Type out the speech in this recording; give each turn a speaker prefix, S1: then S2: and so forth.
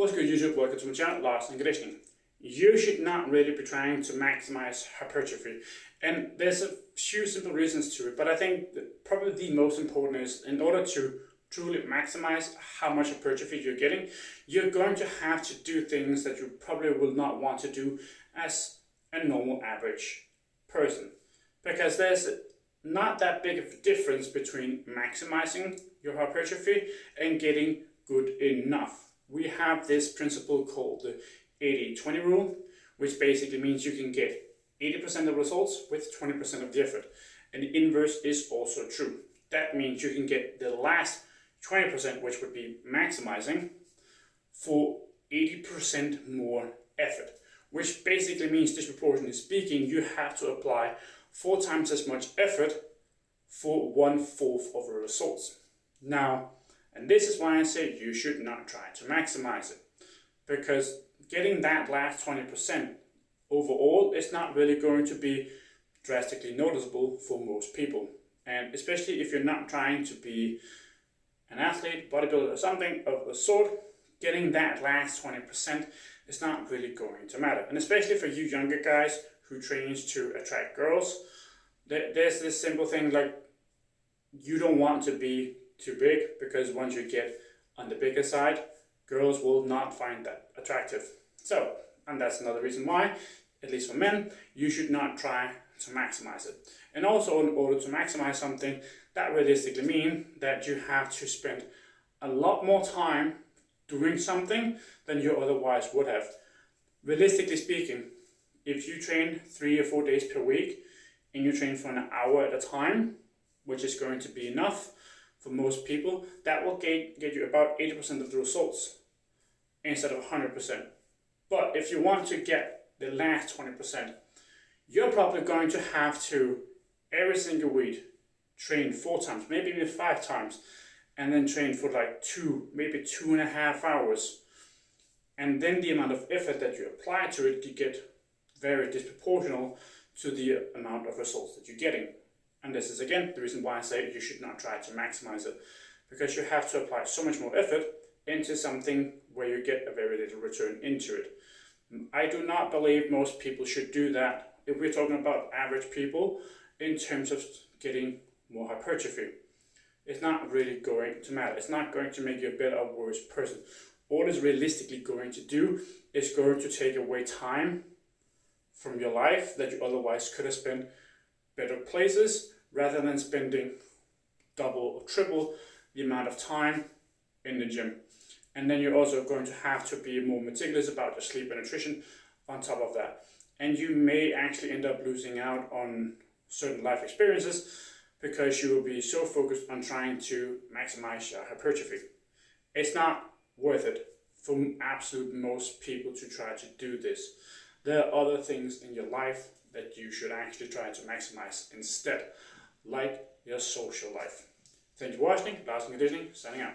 S1: What's good YouTube? Welcome to my channel, Lars and Conditioning. You should not really be trying to maximize hypertrophy. And there's a few simple reasons to it, but I think that probably the most important is in order to truly maximize how much hypertrophy you're getting, you're going to have to do things that you probably will not want to do as a normal average person. Because there's not that big of a difference between maximizing your hypertrophy and getting good enough. We have this principle called the 80-20 rule, which basically means you can get 80% of the results with 20% of the effort. And the inverse is also true. That means you can get the last 20%, which would be maximizing, for 80% more effort, which basically means, disproportionately speaking, you have to apply 4 times as much effort for 1/4 of the results. Now, and this is why I say you should not try to maximize it, because getting that last 20% overall is not really going to be drastically noticeable for most people. And especially if you're not trying to be an athlete, bodybuilder, or something of the sort, getting that last 20% is not really going to matter. And especially for you younger guys who trains to attract girls, there's this simple thing like you don't want to be too big, because once you get on the bigger side, girls will not find that attractive. So, and that's another reason why, at least for men, you should not try to maximize it. And also, in order to maximize something, that realistically means that you have to spend a lot more time doing something than you otherwise would have. Realistically speaking, if you train 3 or 4 days per week and you train for an hour at a time, which is going to be enough for most people, that will get you about 80% of the results instead of 100%. But if you want to get the last 20%, you're probably going to have to, every single week, train 4 times, maybe even 5 times, and then train for like 2, maybe 2.5 hours. And then the amount of effort that you apply to it, you get very disproportional to the amount of results that you're getting. And this is again the reason why I say you should not try to maximize it, because you have to apply so much more effort into something where you get a very little return into it. I do not believe most people should do that if we're talking about average people in terms of getting more hypertrophy. It's not really going to matter. It's not going to make you a better or worse person. All it's realistically going to do is going to take away time from your life that you otherwise could have spent better places, rather than spending double or triple the amount of time in the gym. And then you're also going to have to be more meticulous about your sleep and nutrition on top of that. And you may actually end up losing out on certain life experiences because you will be so focused on trying to maximize your hypertrophy. It's not worth it for absolute most people to try to do this. There are other things in your life that you should actually try to maximize instead, like your social life. Thank you for watching. Lars and Conditioning, signing out.